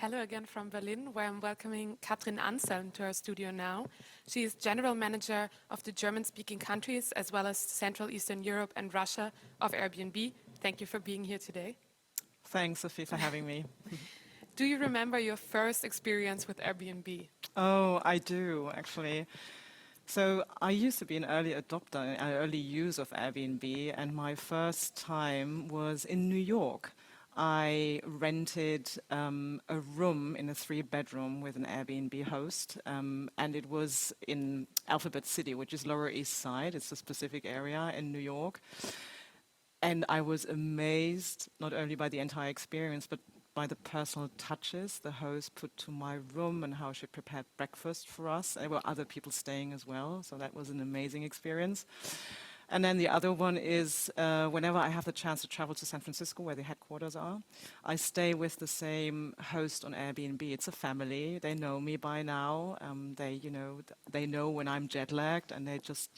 Hello again from Berlin, where I'm welcoming Kathrin Anselm to our studio now. She is General Manager of the German-speaking countries, as well as Central Eastern Europe and Russia of Airbnb. Thank you for being here today. Thanks, Sophie, for having me. Do you remember your first experience with Airbnb? Oh, I do, actually. So I used to be an early adopter, an early user of Airbnb, and my first time was in New York. I rented a room in a 3-bedroom with an Airbnb host, and it was in Alphabet City, which is Lower East Side. It's a specific area in New York. And I was amazed, not only by the entire experience, but by the personal touches the host put to my room and how she prepared breakfast for us. There were other people staying as well, so that was an amazing experience. And then the other one is whenever I have the chance to travel to San Francisco, where the headquarters are, I stay with the same host on Airbnb. It's a family. They know me by now. They know when I'm jet lagged, and they just,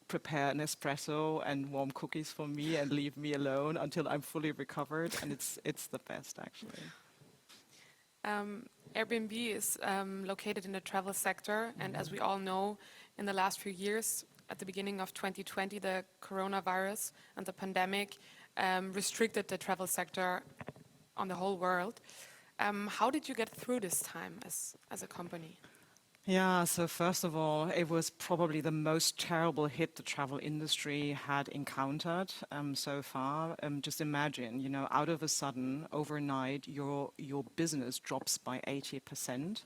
prepare an espresso and warm cookies for me and leave me alone until I'm fully recovered. And it's the best, actually. Airbnb is located in the travel sector, and as we all know, in the last few years, at the beginning of 2020, the coronavirus and the pandemic restricted the travel sector on the whole world. How did you get through this time as a company? Yeah, so first of all, it was probably the most terrible hit the travel industry had encountered so far. Just imagine, out of a sudden, overnight, your business drops by 80%.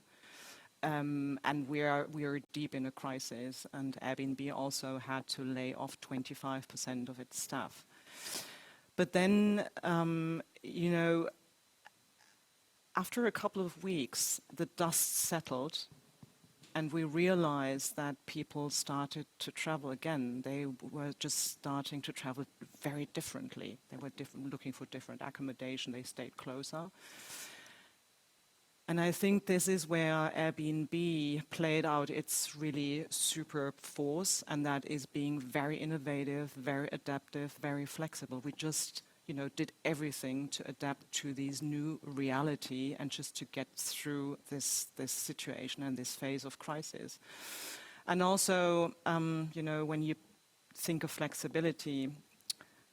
And we are deep in a crisis, and Airbnb also had to lay off 25% of its staff. But then, after a couple of weeks, the dust settled, and we realized that people started to travel again. They were just starting to travel very differently. They were looking for different accommodation. They stayed closer. And I think this is where Airbnb played out its really super force, and that is being very innovative, very adaptive, very flexible. We just, did everything to adapt to this new reality and just to get through this situation and this phase of crisis. And also, when you think of flexibility,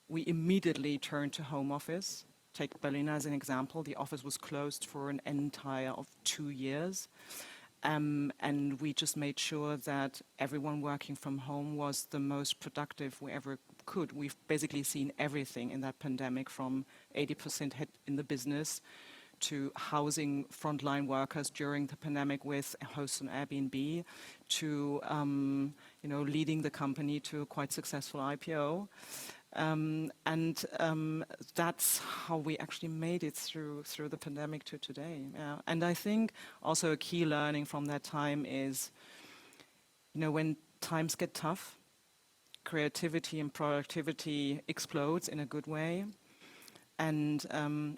we immediately turned to home office. Take Berlin as an example. The office was closed for an entire of 2 years. And we just made sure that everyone working from home was the most productive we ever could. We've basically seen everything in that pandemic, from 80% hit in the business to housing frontline workers during the pandemic with hosts on Airbnb, to leading the company to a quite successful IPO. That's how we actually made it through the pandemic to today. Yeah. And I think also a key learning from that time is, when times get tough, creativity and productivity explodes in a good way. And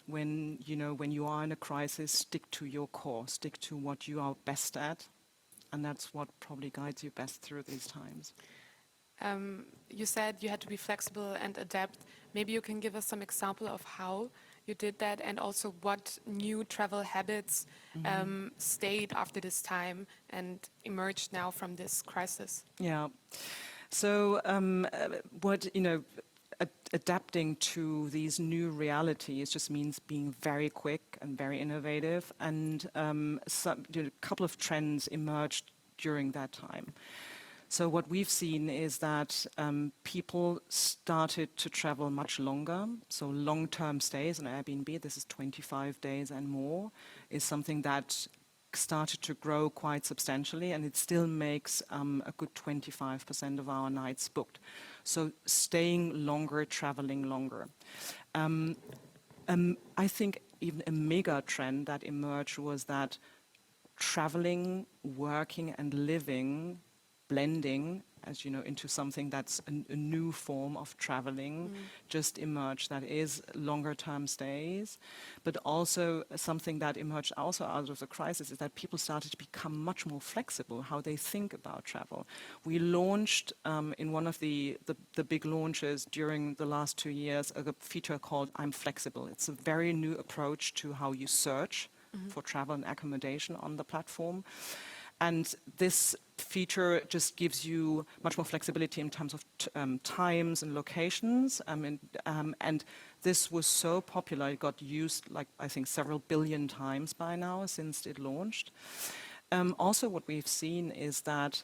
when you are in a crisis, stick to your core, stick to what you are best at, and that's what probably guides you best through these times. You said you had to be flexible and adapt. Maybe you can give us some example of how you did that, and also what new travel habits stayed after this time and emerged now from this crisis. Yeah. So adapting to these new realities just means being very quick and very innovative. And a couple of trends emerged during that time. So what we've seen is that people started to travel much longer. So long-term stays on Airbnb, this is 25 days and more, is something that started to grow quite substantially, and it still makes a good 25% of our nights booked. So staying longer, traveling longer. I think even a mega trend that emerged was that traveling, working, and living blending, as you know, into something that's a new form of traveling just emerged, that is longer term stays. But also something that emerged also out of the crisis is that people started to become much more flexible how they think about travel. We launched in one of the big launches during the last 2 years a feature called I'm Flexible. It's a very new approach to how you search for travel and accommodation on the platform. And this feature just gives you much more flexibility in terms of times and locations. And this was so popular, it got used, like, I think, several billion times by now since it launched. Also, what we've seen is that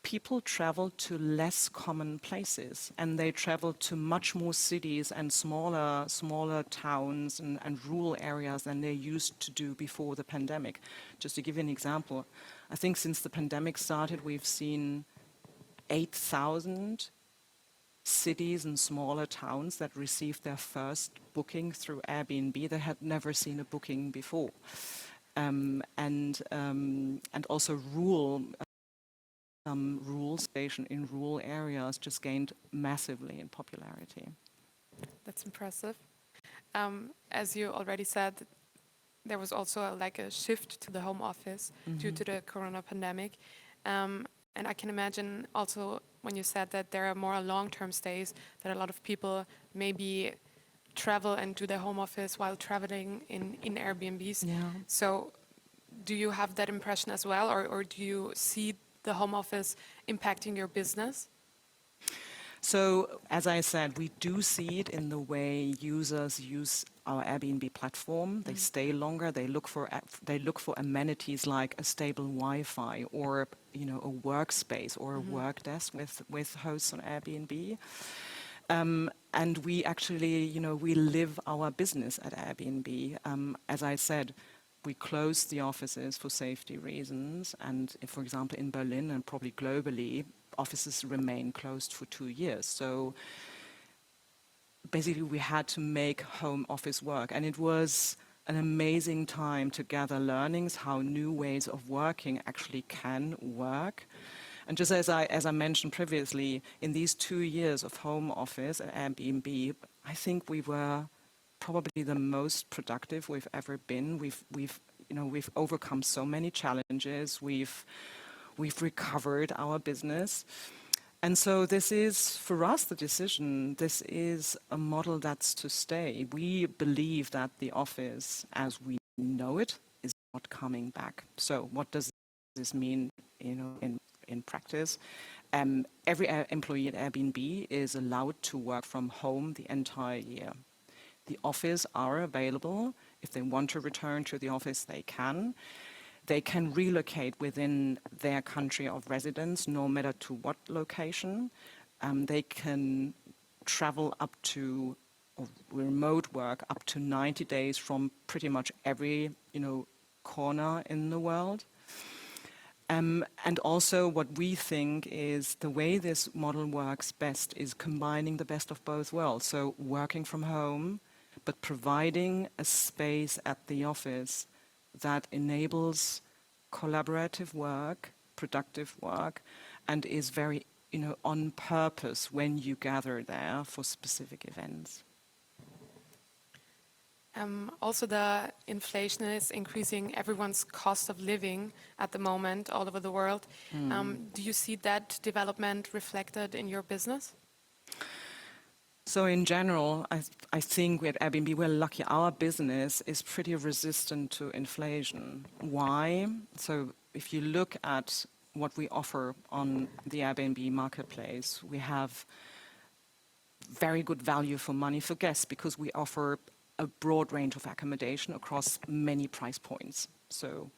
people travel to less common places, and they travel to much more cities and smaller towns and rural areas than they used to do before the pandemic. Just to give you an example, I think since the pandemic started, we've seen 8,000 cities and smaller towns that received their first booking through Airbnb. They had never seen a booking before. And also rural station in rural areas just gained massively in popularity. That's impressive. As you already said, there was also a shift to the home office due to the corona pandemic. And I can imagine also when you said that there are more long-term stays, that a lot of people maybe travel and do their home office while traveling in Airbnbs. Yeah. So do you have that impression as well, or do you see the home office impacting your business? So, as I said, we do see it in the way users use our Airbnb platform. They stay longer. They look for amenities like a stable Wi-Fi, or a workspace or a work desk with hosts on Airbnb. And we actually, we live our business at Airbnb. As I said, we closed the offices for safety reasons, and for example, in Berlin and probably globally, offices remain closed for 2 years. So basically, we had to make home office work, and it was an amazing time to gather learnings, how new ways of working actually can work. And just as I mentioned previously, in these 2 years of home office at Airbnb, I think we were probably the most productive we've ever been. We've overcome so many challenges. We've recovered our business. And so this is, for us, the decision. This is a model that's to stay. We believe that the office, as we know it, is not coming back. So what does this mean, in practice? Every employee at Airbnb is allowed to work from home the entire year. The office are available. If they want to return to the office, they can. They can relocate within their country of residence, no matter to what location. They can travel up to, or remote work up to 90 days from pretty much every, corner in the world. And also what we think is the way this model works best is combining the best of both worlds. So working from home, but providing a space at the office that enables collaborative work, productive work, and is very, on purpose when you gather there for specific events. Also, the inflation is increasing everyone's cost of living at the moment all over the world. Do you see that development reflected in your business? So in general, I think at Airbnb we're lucky. Our business is pretty resistant to inflation. Why? So if you look at what we offer on the Airbnb marketplace, we have very good value for money for guests because we offer a broad range of accommodation across many price points. So,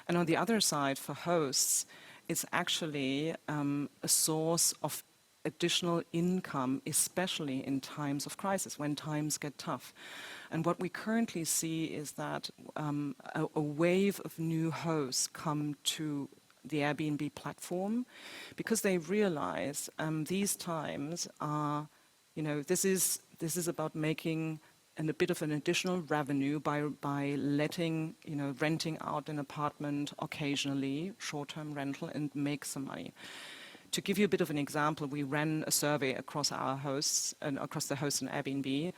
and on the other side, for hosts, it's actually a source of additional income, especially in times of crisis, when times get tough. And what we currently see is that a wave of new hosts come to the Airbnb platform because they realize these times are, this is about making a bit of an additional revenue by letting, renting out an apartment occasionally, short-term rental, and make some money. To give you a bit of an example, we ran a survey across our hosts and across the hosts on Airbnb,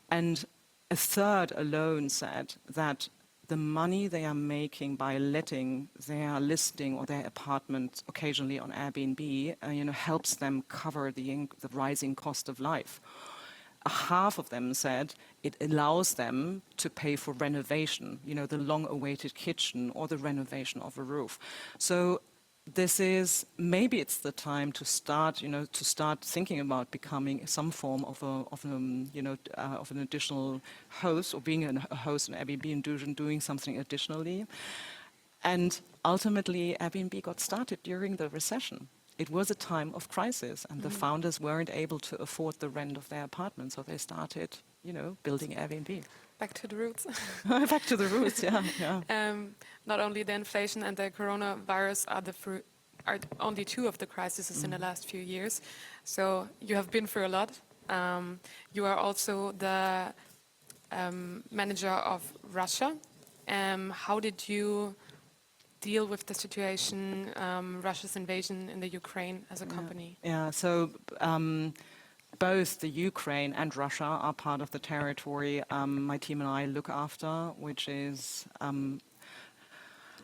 and a third alone said that the money they are making by letting their listing or their apartment occasionally on Airbnb, helps them cover the rising cost of life. Half of them said it allows them to pay for renovation, the long-awaited kitchen or the renovation of a roof. So this is, maybe it's the time to start, thinking about becoming some form of an additional host, or being a host on Airbnb and doing something additionally. And ultimately, Airbnb got started during the recession. It was a time of crisis, and the founders weren't able to afford the rent of their apartment, so they started, building Airbnb. Back to the roots. Back to the roots, yeah. Not only the inflation and the coronavirus are only two of the crises in the last few years. So you have been through a lot. You are also the manager of Russia. How did you deal with the situation, Russia's invasion in the Ukraine as a company? Yeah, so both the Ukraine and Russia are part of the territory my team and I look after, which is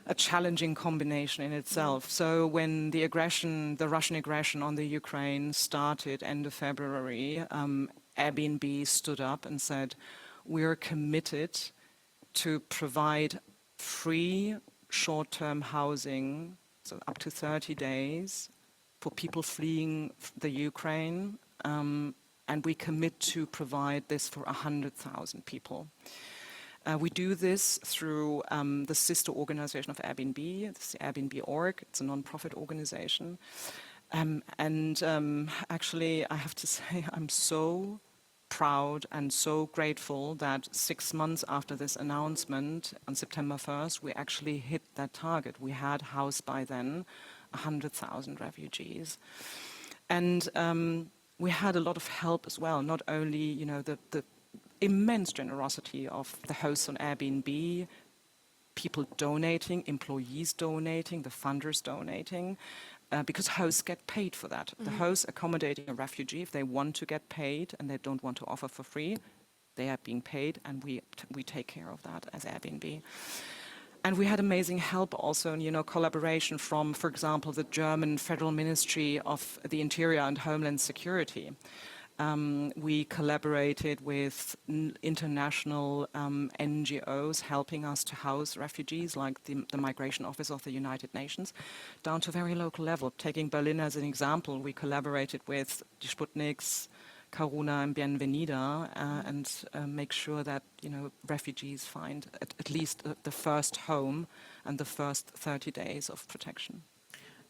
a challenging combination in itself. So when the Russian aggression on the Ukraine started end of February, Airbnb stood up and said, we're committed to provide free short-term housing, so up to 30 days, for people fleeing the Ukraine, and we commit to provide this for 100,000 people. We do this through the sister organization of Airbnb, it's the Airbnb org, it's a non-profit organization. Actually, I have to say, I'm so proud and so grateful that 6 months after this announcement, on September 1st, we actually hit that target. We had housed by then 100,000 refugees. And we had a lot of help as well, not only the immense generosity of the hosts on Airbnb, people donating, employees donating, the funders donating, because hosts get paid for that. The hosts accommodating a refugee, if they want to get paid and they don't want to offer for free, they are being paid, and we take care of that as Airbnb. And we had amazing help also in, collaboration from, for example, the German Federal Ministry of the Interior and Homeland Security. We collaborated with international NGOs helping us to house refugees, like the Migration Office of the United Nations, down to a very local level. Taking Berlin as an example, we collaborated with the Sputniks, Karuna and Bienvenida, and make sure that refugees find at least the first home and the first 30 days of protection.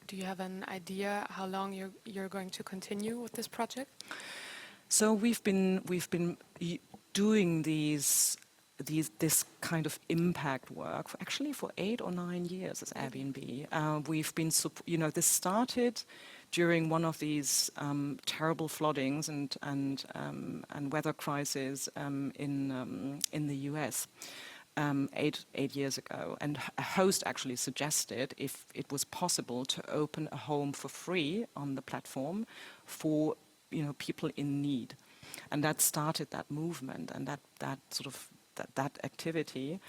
Do you have an idea how long you're going to continue with this project? So we've been doing this kind of impact work for 8 or 9 years as Airbnb. We've been, this started during one of these terrible floodings and weather crises in the US 8 years ago. And a host actually suggested if it was possible to open a home for free on the platform for people in need, and that started that movement and that activity,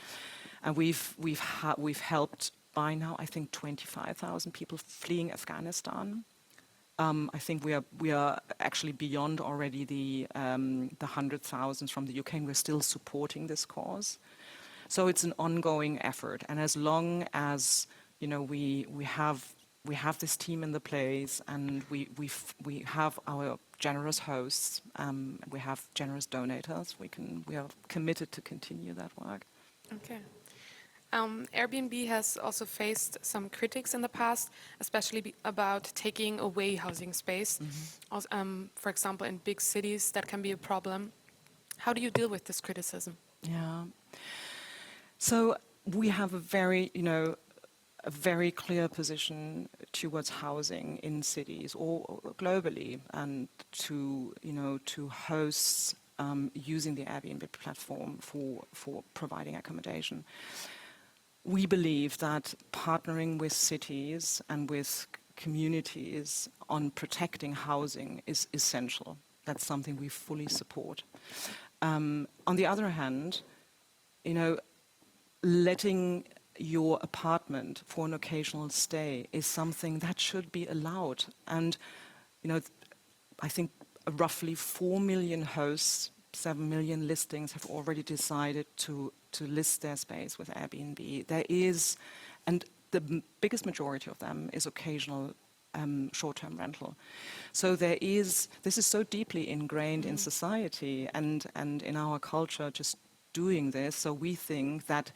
and we've helped by now I think 25,000 people fleeing Afghanistan. I think we are actually beyond already the 100,000 from the UK, and we're still supporting this cause. So it's an ongoing effort, and as long as we have this team in the place, and we have our generous hosts, we have generous donators, we are committed to continue that work. Okay. Airbnb has also faced some critics in the past, especially about taking away housing space. For example, in big cities, that can be a problem. How do you deal with this criticism? Yeah. So we have a very clear position towards housing in cities or globally, and to hosts using the Airbnb platform for providing accommodation. We believe that partnering with cities and with communities on protecting housing is essential. That's something we fully support. On the other hand, letting your apartment for an occasional stay is something that should be allowed. And, I think roughly 4 million hosts, 7 million listings have already decided to list their space with Airbnb. And the biggest majority of them is occasional short-term rental. So this is so deeply ingrained in society and in our culture, just doing this. So we think that,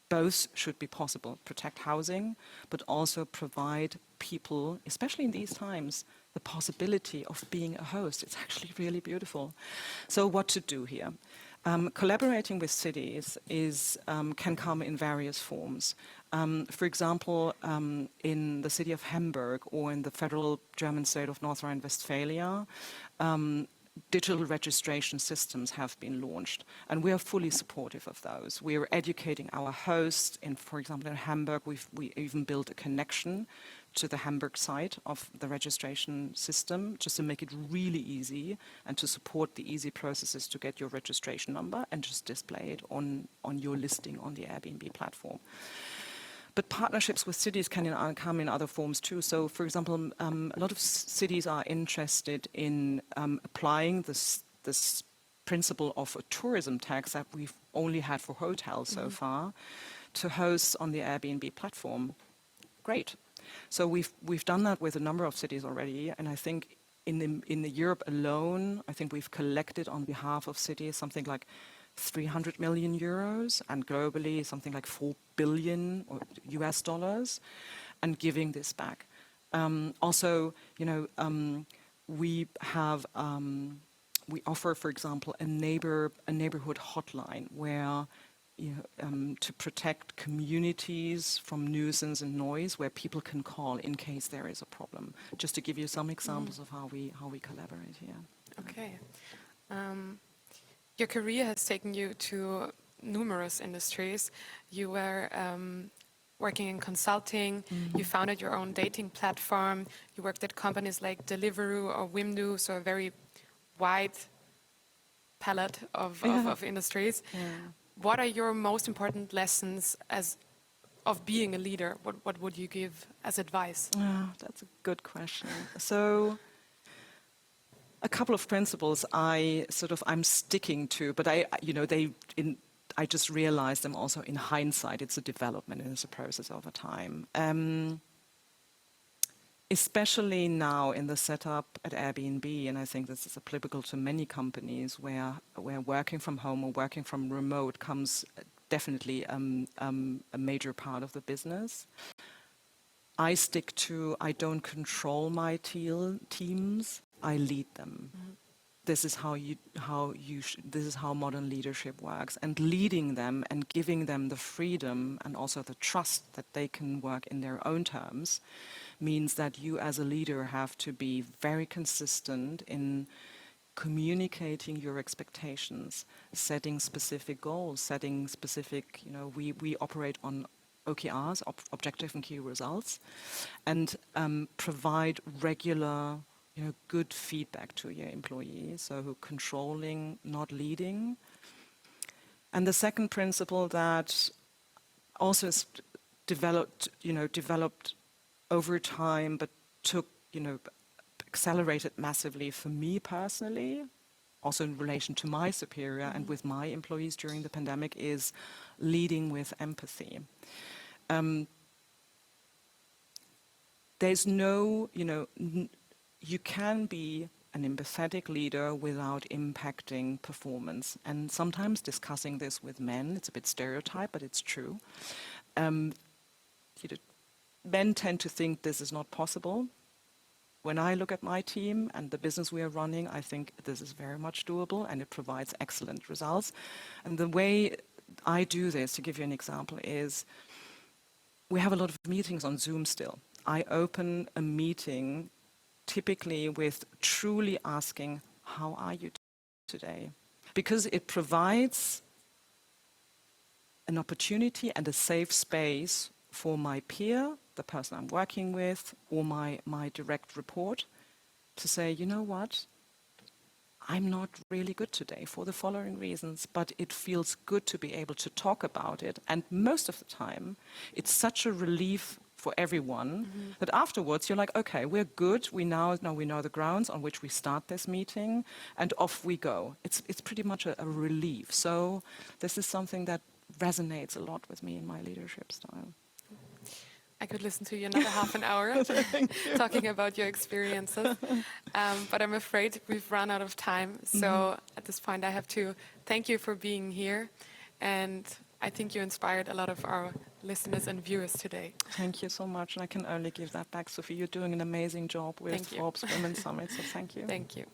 both should be possible, protect housing, but also provide people, especially in these times, the possibility of being a host. It's actually really beautiful. So what to do here? Collaborating with cities can come in various forms. For example, in the city of Hamburg or in the federal German state of North Rhine-Westphalia, digital registration systems have been launched, and we are fully supportive of those. We are educating our hosts. For example, in Hamburg, we even built a connection to the Hamburg site of the registration system, just to make it really easy and to support the easy processes to get your registration number and just display it on your listing on the Airbnb platform. But partnerships with cities can come in other forms too. So, for example, a lot of cities are interested in applying this principle of a tourism tax that we've only had for hotels so far to hosts on the Airbnb platform. Great. So we've done that with a number of cities already, and I think in Europe alone, I think we've collected on behalf of cities something like 300 million euros, and globally something like 4 billion US dollars, and giving this back. Also, we offer, for example, a neighborhood hotline where to protect communities from nuisance and noise, where people can call in case there is a problem. Just to give you some examples of how we collaborate here. Okay. Your career has taken you to numerous industries. You were working in consulting, you founded your own dating platform, you worked at companies like Deliveroo or Wimdu, so a very wide palette of industries. Yeah. What are your most important lessons of being a leader? What would you give as advice? That's a good question. So, a couple of principles I'm sticking to, but I just realized them also in hindsight. It's a development and it's a process over time. Especially now in the setup at Airbnb, and I think this is applicable to many companies where working from home or working from remote comes definitely a major part of the business. I don't control my teams. I lead them. This is this is how modern leadership works. And leading them and giving them the freedom and also the trust that they can work in their own terms means that you as a leader have to be very consistent in communicating your expectations, setting specific goals, setting specific, we operate on OKRs, objective and key results, and provide regular, good feedback to your employees. So controlling, not leading. And the second principle that also is developed over time, but accelerated massively for me personally, also in relation to my superior and with my employees during the pandemic, is leading with empathy. There's no, you can be an empathetic leader without impacting performance. And sometimes discussing this with men, it's a bit stereotyped, but it's true. Men tend to think this is not possible. When I look at my team and the business we are running, I think this is very much doable and it provides excellent results. And the way I do this, to give you an example, is we have a lot of meetings on Zoom still. I open a meeting typically with truly asking, how are you today? Because it provides an opportunity and a safe space for my peer the person I'm working with or my direct report to say, you know what, I'm not really good today for the following reasons, but it feels good to be able to talk about it. And most of the time, it's such a relief for everyone that afterwards you're like, okay, we're good. We now know the grounds on which we start this meeting, and off we go. It's pretty much a relief. So this is something that resonates a lot with me in my leadership style. I could listen to you another half an hour talking about your experiences, but I'm afraid we've run out of time. So at this point, I have to thank you for being here, and I think you inspired a lot of our listeners and viewers today. Thank you so much, and I can only give that back, Sophie. You're doing an amazing job with Forbes Women's Summit, so thank you. Thank you.